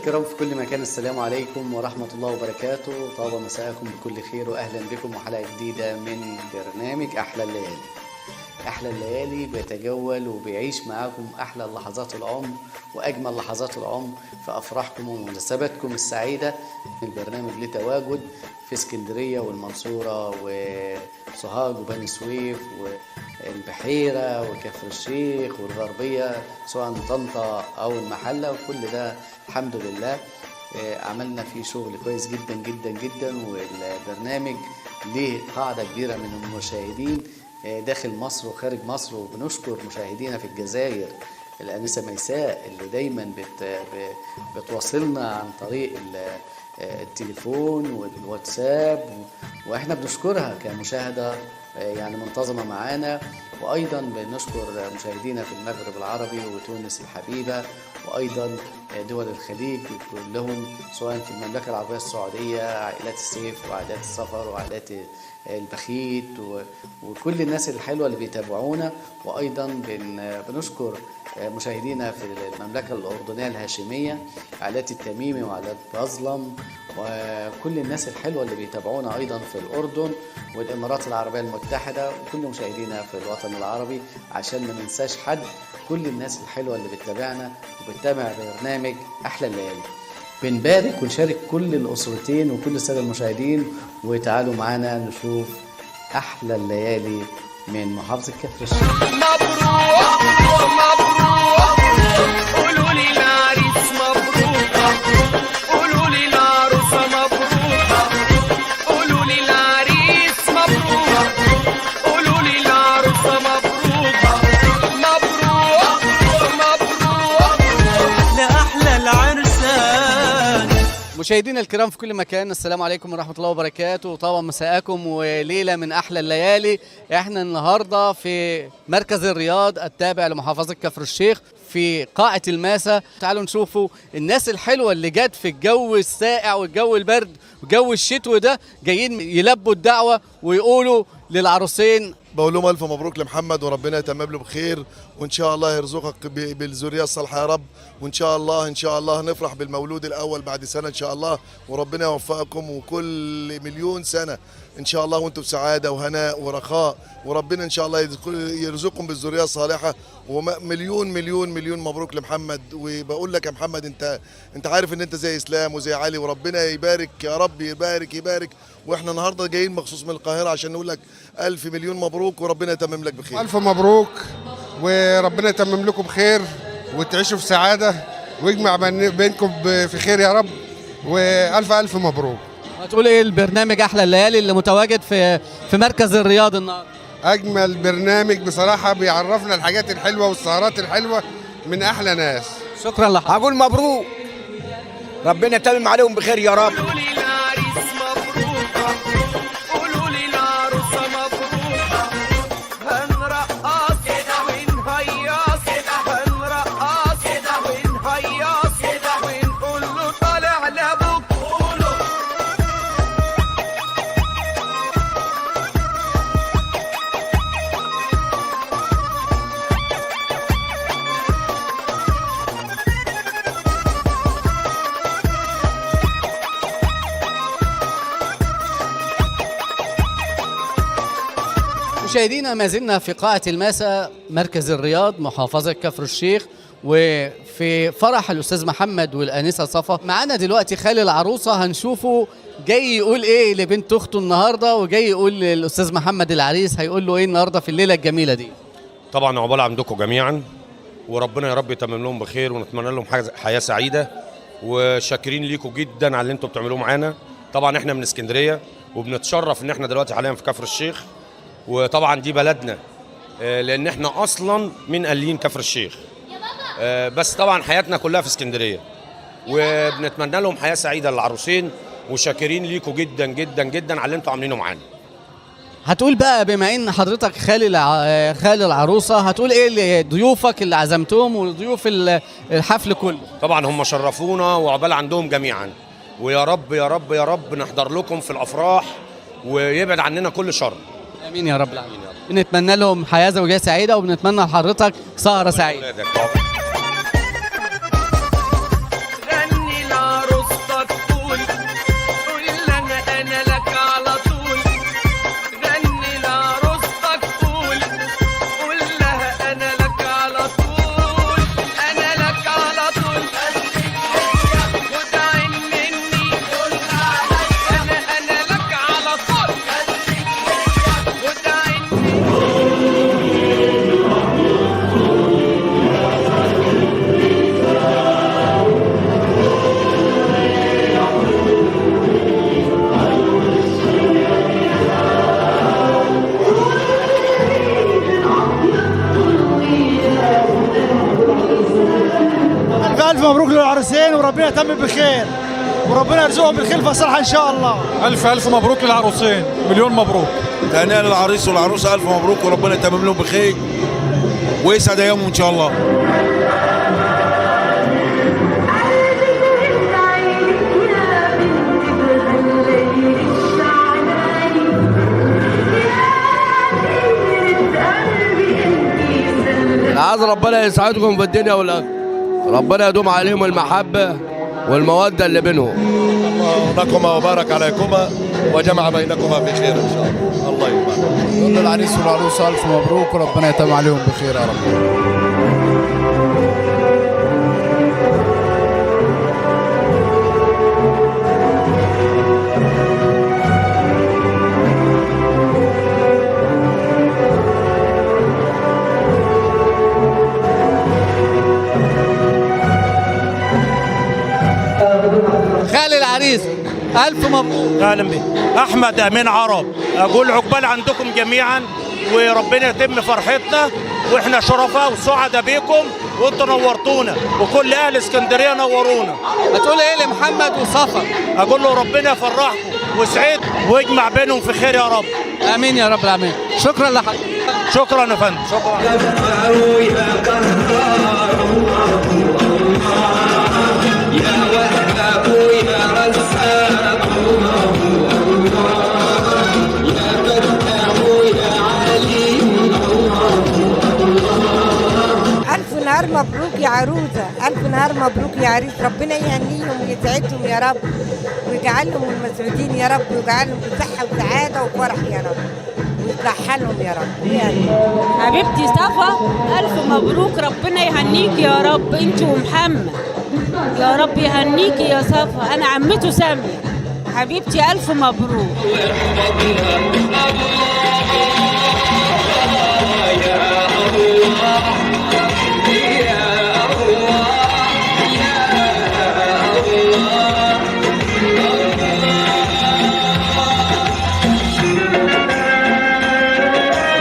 الكرام في كل مكان، السلام عليكم ورحمة الله وبركاته. طاب مساءكم بكل خير وأهلا بكم وحلقة جديدة من برنامج أحلى الليالي. أحلى الليالي بيتجول وبيعيش معاكم أحلى لحظات العمر وأجمل لحظات العمر في أفراحكم ومناسباتكم السعيدة. البرنامج ليه تواجد في اسكندرية والمنصورة وسوهاج وبني سويف والبحيرة وكفر الشيخ والغربية، سواء طنطا أو المحلة، وكل ده الحمد لله عملنا فيه شغل كويس جدا جدا جدا. والبرنامج ليه قاعدة كبيرة من المشاهدين داخل مصر وخارج مصر، وبنشكر مشاهدينا في الجزائر الأنسة ميساء اللي دايما بتواصلنا عن طريق التليفون والواتساب، واحنا بنشكرها كمشاهدة يعني منتظمة معانا. وأيضا بنشكر مشاهدينا في المغرب العربي وتونس الحبيبة، وأيضا دول الخليج كلهم، سواء في المملكة العربية السعودية، عائلات السيف وعائلات السفر وعائلات البخيت وكل الناس الحلوة اللي بيتابعونا. وأيضا بنشكر مشاهدينا في المملكة الأردنية الهاشمية، عائلات التميمي وعائلات بظلم، وكل الناس الحلوة اللي بيتابعونا أيضا في الأردن والإمارات العربية المتحدة، وكل مشاهدينا في الوطن العربي، عشان ما ننساش حد. كل الناس الحلوة اللي بتتابعنا وبتتابع برنامج أحلى الليالي، بنبارك ونشارك كل الأسرتين وكل السادة المشاهدين. وتعالوا معانا نشوف أحلى الليالي من محافظة كفر الشيخ. مبروك مبروك، قولوا لي العريس مبروك، قولوا لي العروسة مبروك، قولوا لي العريس مبروك، قولوا لي العروسة مبروك، مبروك مبروك لأحلى العرسان. مشاهدينا الكرام في كل مكان، السلام عليكم ورحمة الله وبركاته. طبعا مساءكم وليلة من أحلى الليالي. احنا النهاردة في مركز الرياض التابع لمحافظة كفر الشيخ في قاعة الماسة. تعالوا نشوفوا الناس الحلوة اللي جت في الجو الساقع والجو البرد والجو الشتوي ده، جايين يلبوا الدعوة ويقولوا للعروسين. بقول لهم الف مبروك لمحمد، وربنا يتمم له بخير، وان شاء الله يرزقك بالذريه الصالحه يا رب. وان شاء الله نفرح بالمولود الاول بعد سنه ان شاء الله، وربنا يوفقكم وكل مليون سنه ان شاء الله وانتم بسعاده وهناء ورخاء، وربنا ان شاء الله يرزقكم بالذريه الصالحه. ومليون مليون مليون مبروك لمحمد. وبقول لك يا محمد، انت عارف ان انت زي اسلام وزي علي، وربنا يبارك يا رب، يبارك. واحنا النهارده جايين مخصوص من القاهره عشان نقول لك الف مليون مبروك، وربنا يتمم لك بخير. الف مبروك، وربنا يتمم لكم بخير وتعيشوا في سعاده ويجمع بينكم في خير يا رب، والف الف مبروك. هتقول ايه البرنامج احلى الليالي اللي متواجد في مركز الرياض النهارده؟ اجمل برنامج بصراحه، بيعرفنا الحاجات الحلوه والسهرات الحلوه من احلى ناس. شكرا لحضرتك. هقول مبروك، ربنا يتمم عليهم بخير يا رب. قولوا لي العريس مبروك، قولوا لي العروسة مبروك، هنرقص ونهيص، هنرقص ونهيص ونقول له طالع لابوك. مشاهدينا ما زلنا في قاعة الماسة مركز الرياض محافظة كفر الشيخ، وفي فرح الأستاذ محمد والأنسة صفا. معانا دلوقتي خالي العروسة، هنشوفه جاي يقول إيه لبنت أخته النهاردة، وجاي يقول للأستاذ محمد العريس هيقول له إيه النهاردة في الليلة الجميلة دي. طبعا عقبال عندكم جميعا، وربنا يا رب يتمم لهم بخير، ونتمنى لهم حياة سعيدة، وشاكرين ليكم جدا على اللي انتم بتعملوه معانا. طبعا احنا من اسكندرية، وبنتشرف ان احنا دلوقتي حاليا في كفر الشيخ، وطبعا دي بلدنا لان احنا اصلا من قليين كفر الشيخ، بس طبعا حياتنا كلها في اسكندريه، وبنتمنى لهم حياه سعيده للعروسين، وشاكرين ليكم جدا جدا جدا على اللي انتم عاملينه معانا. هتقول بقى بما ان حضرتك خالي العروسه، هتقول ايه لضيوفك اللي عزمتهم وضيوف الحفل كله؟ طبعا هم شرفونا وعقبال عندهم جميعا، ويا رب يا رب يا رب نحضر لكم في الافراح ويبعد عننا كل شر. امين يا رب العالمين. بنتمنى لهم حياه زوجيه سعيده، وبنتمنى لحضرتك سهره سعيده. غني وربنا يتم بخير وربنا يرزقهم بالخلفه الصالحه ان شاء الله. الف الف مبروك للعروسين، مليون مبروك. تهنئة للعريس والعروسه، الف مبروك وربنا يتمم لهم بخير ويسعد ايامهم ان شاء الله. عايز ربنا يسعدكم في الدنيا والاخره، ربنا يدوم عليهم المحبه والموده اللي بينهم. لكما وبارك عليكما وجمع بينكما في خير ان شاء الله. الله يبارك. نقول للعريس والعروسه الف مبروك وربنا يتم عليهم بخير يا رب. خالي العريس الف مبروك. اهلا بك. احمد امين عرب، اقول عقبال عندكم جميعا وربنا يتم فرحتنا، واحنا شرفاء وسعداء بيكم وانتوا نورتونا وكل اهل اسكندريه نورونا. هتقول ايه لمحمد وصفا؟ اقول له ربنا يفرحكم ويسعد ويجمع بينهم في خير يا رب. امين يا رب العالمين. شكرا لحضرتك. شكرا يا فندم. شكرا. ألف نهار مبروك يا عروسة، ألف نهار مبروك يا عريس، ربنا يهنيهم ويسعدهم يا رب ويجعلهم المسعودين يا رب ويجعلهم بصحة وسعادة وفرح يا رب ويصلح لهم يا رب. حبيبتي صفا ألف مبروك، ربنا يهنيك يا رب أنت ومحمد، يا رب يهنيكي يا صفا. أنا عمته سامية حبيبتي، ألف مبروك.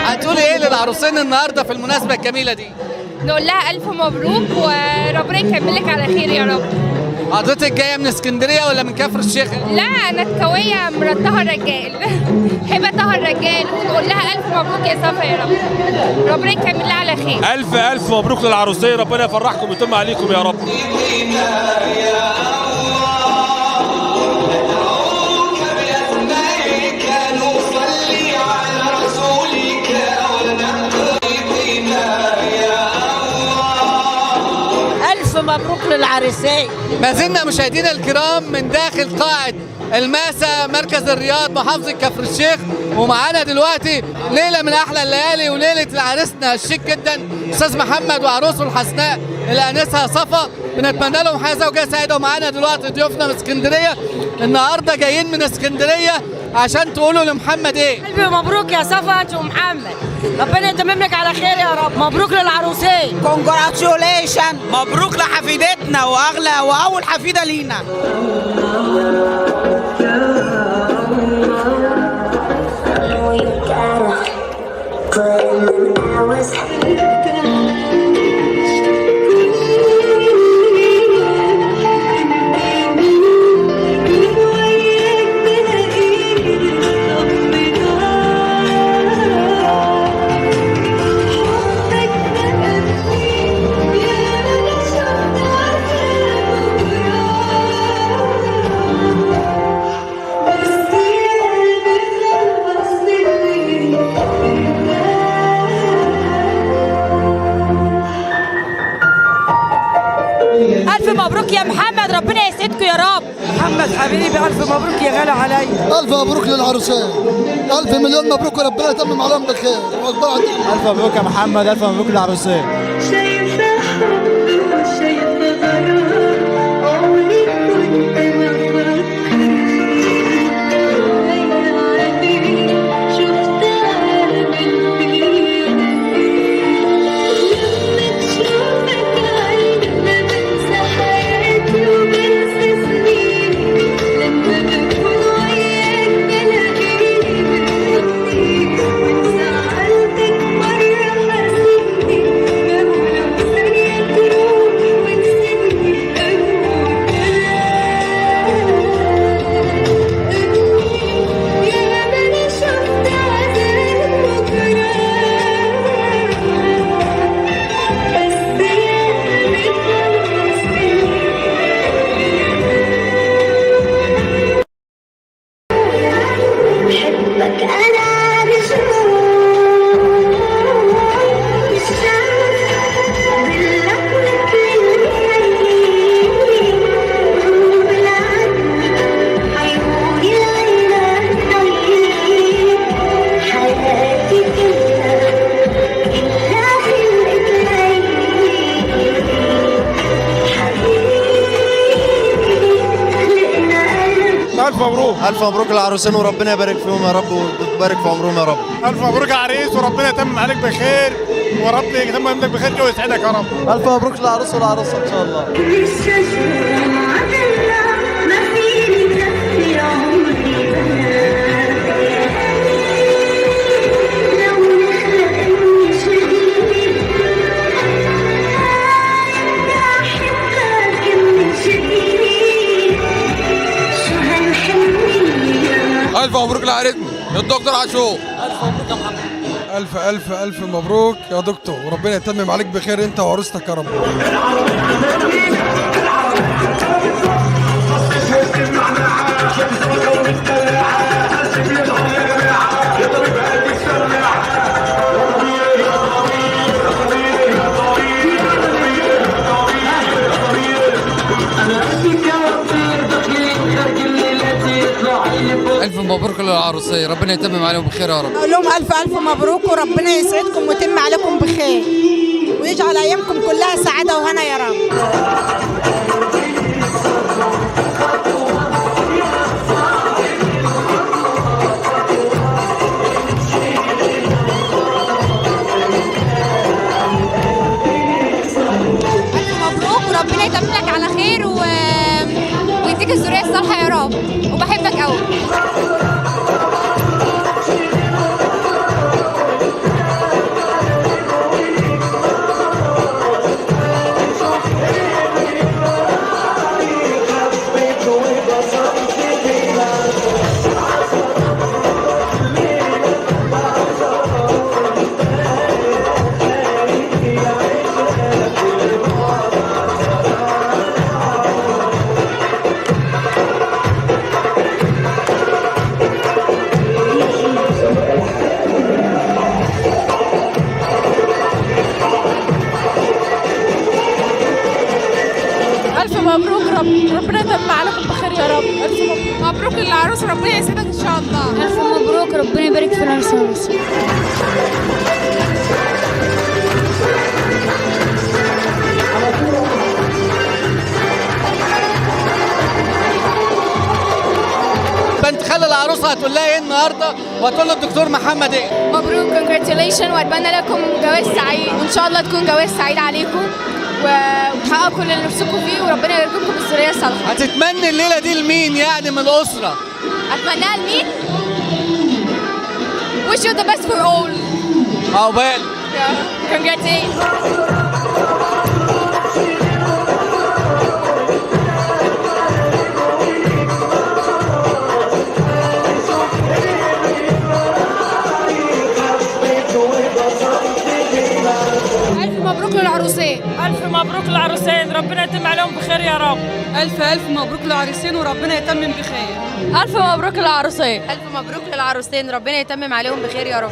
هتقولي ايه للعروسين النهارده في المناسبه الجميله دي؟ نقول لها ألف مبروك وربنا يكملك على خير يا رب. حضرتك جايه من اسكندريه ولا من كفر الشيخ؟ لا أنا تكوية مرات طه الرجال هبة طه الرجال، ونقول لها ألف مبروك يا صفا يا رب، ربنا يكملها على خير. الف الف مبروك للعروسين، ربنا يفرحكم ويتم عليكم يا رب. مبروك للعريسين. ما زلنا مشاهدينا الكرام من داخل قاعة الماسة مركز الرياض محافظة كفر الشيخ، ومعانا دلوقتي ليلة من أحلى الليالي وليلة عريسنا الشيك جدا أستاذ محمد وعروسه الحسناء الآنسة صفا. بنتمنى لهم حياة زوجية سعيدة. ومعانا دلوقتي ضيوفنا من اسكندرية، النهارده جايين من اسكندرية عشان تقولوا لمحمد ايه؟ قلبي مبروك يا صفا انت ومحمد، ربنا يتمم لك على خير يا رب. مبروك للعروسين. كونجراتيوليشن. مبروك لحفيدتنا واغلى واول حفيده لينا. ألف مبروك يا محمد، ربنا يسعدكم يا رب. محمد حبيبي ألف مبروك يا غالي علي. ألف مبروك للعروسين، ألف مليون مبروك وربنا يتمم عليهم بالخير. ألف مبروك يا محمد، ألف مبروك للعروسين. الف مبروك للعروسين وربنا يبارك فيهم يا رب ويبارك في عمرهم يا رب. الف مبروك يا عريس وربنا يتمم عليك بخير ورب يتمم عليك بخير ويسعدك يا رب. الف مبروك للعروس والعروسه ان شاء الله. الف مبروك لعريسنا الدكتور عاشور. الف مبروك يا محمد. الف الف الف مبروك يا دكتور وربنا يتمم عليك بخير انت وعروستك يا رب. ألف مبروك للعروسية ربنا يتمم عليهم بخير يا رب. أقول لهم ألف ألف مبروك وربنا يسعدكم ويتم عليكم بخير ويجعل أيامكم كلها سعادة وهنا يا رب. ألف مبروك وربنا يتمم لك على خير ويديك الذرية الصالحة يا رب وبحبك قوي. مبروك ربنا يتم عليكم بخير يا رب. ألف مبروك للعروس ربنا يسعدك إن شاء الله. ألف مبروك ربنا يبارك في العروس. بنت خالة العروسة هتقول لها ايه النهارده وهتقول للدكتور محمد ايه؟ مبروك كونجراتيوليشن واتمنى لكم جواز سعيد وان شاء الله تكون جواز سعيد عليكم وتحققوا كل اللي نفسكم فيه وربنا يرزقكم بالذريه الصالحه. هتتمني الليله دي لمين يعني من الاسره؟ اتمناها لمين؟ Wish you the best for all. عقبال. Congratulations. مبروك للعروسين. ألف مبروك للعروسين ربنا يتم عليهم بخير يا رب. ألف مبروك للعريسين وربنا يتمم بخير. ألف مبروك للعروسين. ألف مبروك للعروسين ربنا يتمم عليهم بخير يا رب.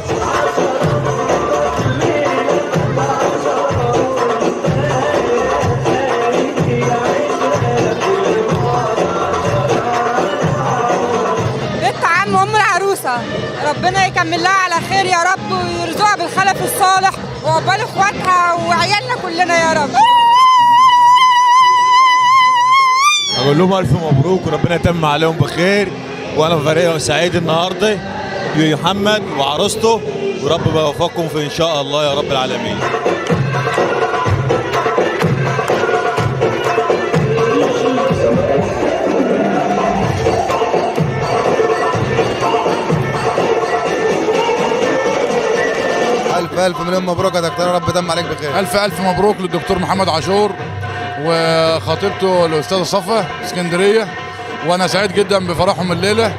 بنت عم أم العروسة ربنا يكمل لها على خير يا رب ويرزقها بالخلف الصالح وعقبال اخواتها وعيالنا كلنا يا رب. اقول لهم الف مبروك وربنا يتم عليهم بخير وانا فريق سعيد النهارده بمحمد وعروسته ورب يوفقكم في ان شاء الله يا رب العالمين. ألف مليون مبروك يا دكتور رب يتم عليك بخير. ألف مبروك للدكتور محمد عاشور وخطيبته الأستاذة صفا اسكندرية وأنا سعيد جدا بفرحهم الليلة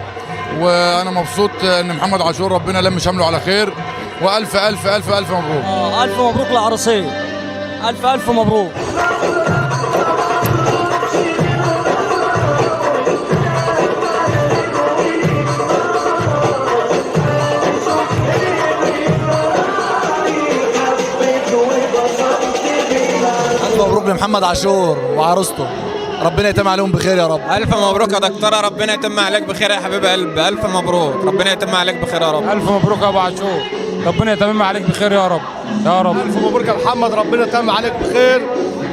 وأنا مبسوط إن محمد عاشور ربنا لم شمله على خير وألف ألف ألف ألف مبروك. ألف مبروك للعروسين. ألف مبروك. مبروك لمحمد عاشور وعروسته ربنا يتم عليهم بخير يا رب. ألف مبروك يا دكتورة ربنا يتم عليك بخير يا حبيب قلبي. ألف مبروك ربنا يتم عليك بخير يا رب. ألف مبروك يا أبو عاشور ربنا يتمم عليك بخير يا رب يا رب. ألف مبروك يا محمد ربنا يتم عليك بخير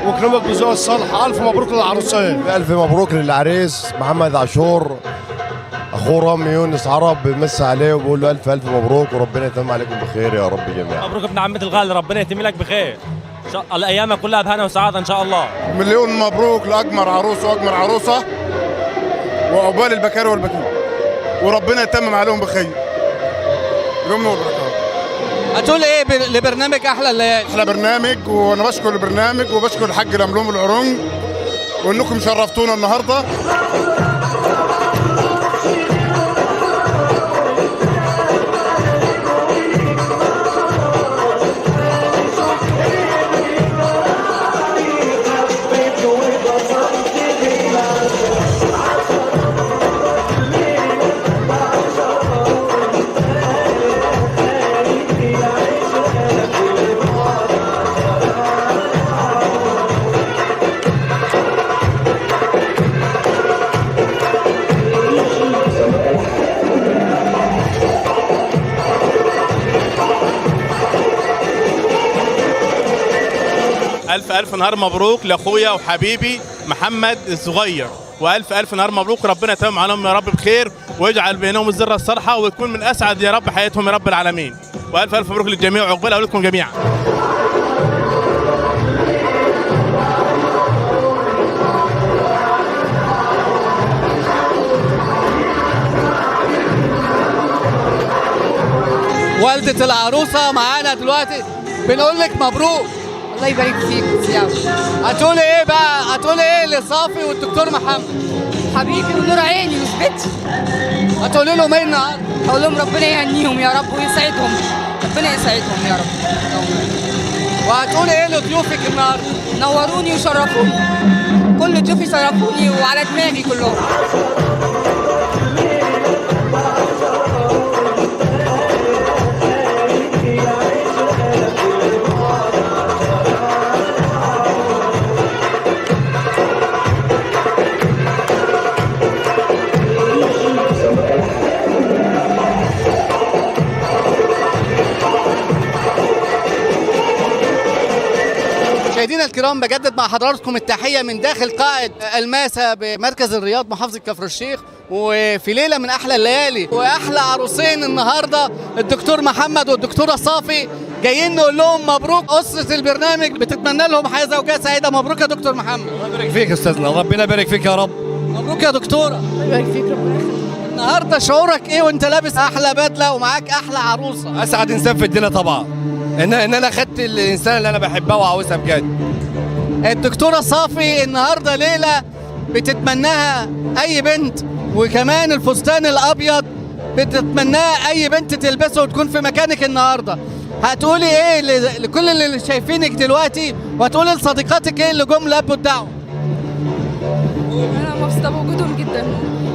ويكرمك بالذوق الصالح. ألف مبروك للعروسين. ألف مبروك للعريس محمد عاشور اخوه رامي يونس عرب بيمسي عليه وبقول له الف الف مبروك وربنا يتم عليكم بخير يا رب جميعا. مبروك ابن عمتي الغالي، ربنا يتم لك بخير. الايام كلها بهنا وسعاده ان شاء الله. مليون مبروك لاجمل عروس واجمل عروسه وعقبال البكاري والبكير، وربنا يتمم عليهم بخير. يوم نور بركات. هتقول ايه لبرنامج احلى الليالي؟ احلى برنامج، وانا بشكر البرنامج وبشكر الحاج لملوم العرنج وانكم شرفتونا النهارده. ألف نهار مبروك لأخويا وحبيبي محمد الصغير، وألف نهار مبروك، وربنا يتمم عليهم يا رب بخير ويجعل بينهم الذرة الصالحة ويكون من أسعد يا رب حياتهم يا رب العالمين. وألف مبروك للجميع وعقبال أولادكم جميعا. والدة العروسة معانا دلوقتي، بنقول لك مبروك. الله يبارك فيك يا هتقولي ايه بقى؟ هتقولي ايه لصافي والدكتور محمد؟ حبيبي ونور عيني وثبتي. هتقولي لهم ايه النهارده؟ هقول لهم ربنا يهنيهم يا رب ويسعدهم، ربنا يسعدهم يا رب. وهتقولي ايه لضيوفك النهارده؟ نوروني وشرفوني، كل ضيوفي شرفوني وعلى دماغي كلهم. مشاهدينا الكرام، بجدد مع حضراتكم التحيه من داخل قاعه الماسه بمركز الرياض محافظه كفر الشيخ، وفي ليله من احلى الليالي واحلى عروسين النهارده الدكتور محمد والدكتوره صافي. جايين نقول لهم مبروك. اسره البرنامج بتتمنى لهم حياه زوجيه سعيده. مبروك يا دكتور محمد. الله يبارك فيك يا استاذنا، ربنا يبارك فيك يا رب. مبروك يا دكتوره. الله يبارك فيك، ربنا يخليك. النهارده شعورك ايه وانت لابس احلى بدله ومعاك احلى عروسه؟ اسعد انسان في الدنيا طبعا، ان انا خدت الانسان اللي انا بحبها وعاوزها بجد. الدكتوره صافي النهارده ليله بتتمناها اي بنت، وكمان الفستان الابيض بتتمناه اي بنت تلبسه وتكون في مكانك النهارده. هتقولي ايه لكل اللي شايفينك دلوقتي، وهتقولي لصديقاتك ايه اللي جم لبوا الدعوه؟ انا مبسوطه بوجودهم جدا،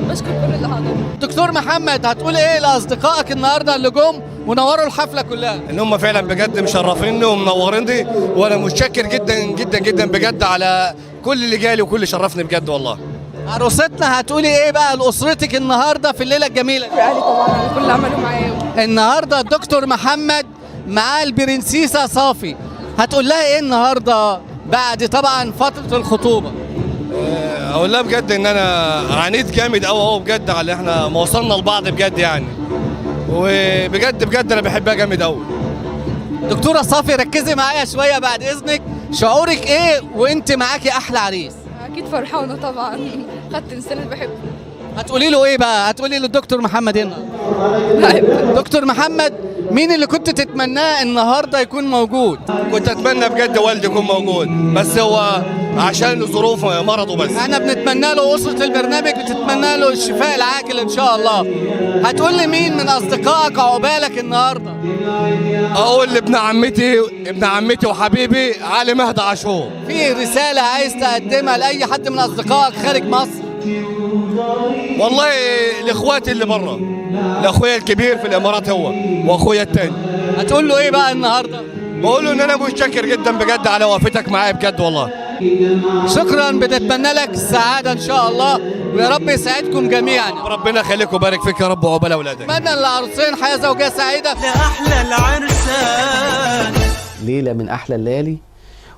بشكر كل اللي حضر. دكتور محمد، هتقولي ايه لاصدقائك النهارده اللي جم ونوروا الحفله كلها؟ ان هم فعلا بجد مشرفيني ومنوريني، وانا متشكر جدا جدا جدا بجد على كل اللي جالي وكل اللي شرفني بجد والله. عروستنا، هتقولي ايه بقى لاسرتك النهارده في الليله الجميله؟ اهلي طبعا على كل اللي عملوا معايا. النهارده الدكتور محمد مع البرنسيسه صافي، هتقول لها ايه النهارده بعد طبعا فتره الخطوبه؟ اقول لها بجد ان انا عانيت جامد قوي اهو بجد على احنا وصلنا لبعض بجد يعني، وبجد بجد انا بحبها جامد قوي. دكتوره صافي، ركزي معايا شويه بعد اذنك. شعورك ايه وانت معاكي احلى عريس؟ اكيد فرحانه طبعا، خدت انسان اللي بحبه. هتقولي له ايه بقى؟ هتقولي للدكتور محمد ايه النهارده؟ دكتور محمد، مين اللي كنت تتمناه النهارده يكون موجود؟ كنت اتمنى بجد والدي يكون موجود، بس هو عشان ظروف مرضه بس. انا بنتمنى له، اسره البرنامج بتتمنى له الشفاء العاجل ان شاء الله. هتقول لي مين من اصدقائك عقبالك النهارده؟ اقول لابن عمتي وحبيبي علي مهدي عاشور. في رساله عايز تقدمها لاي حد من اصدقائك خارج مصر؟ والله لاخواتي اللي بره، لاخويا الكبير في الامارات هو واخويا التاني. هتقول له ايه بقى النهارده؟ بقول له ان انا متشكر جدا بجد على وقفتك معايا بجد والله. شكرا، بنتمنى لك السعاده ان شاء الله، ويا رب يسعدكم جميعا. ربنا يخليك ويبارك فيك يا رب وعقبال اولادك. اتمنى للعروسين حياه زوجيه سعيده. لأحلى العرسان ليله من احلى الليالي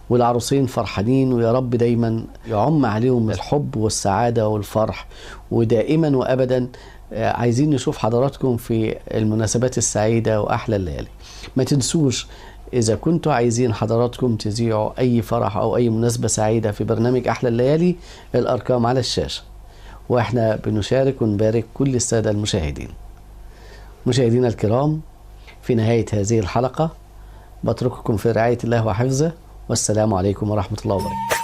والعروسين فرحانين، ويا رب دايما يعم عليهم الحب والسعاده والفرح، ودائما وابدا عايزين نشوف حضراتكم في المناسبات السعيدة وأحلى الليالي. ما تنسوش إذا كنتوا عايزين حضراتكم تذيعوا أي فرح أو أي مناسبة سعيدة في برنامج أحلى الليالي، الأرقام على الشاشة، وإحنا بنشارك ونبارك كل السادة المشاهدين. مشاهدينا الكرام، في نهاية هذه الحلقة بترككم في رعاية الله وحفظه، والسلام عليكم ورحمة الله وبركاته.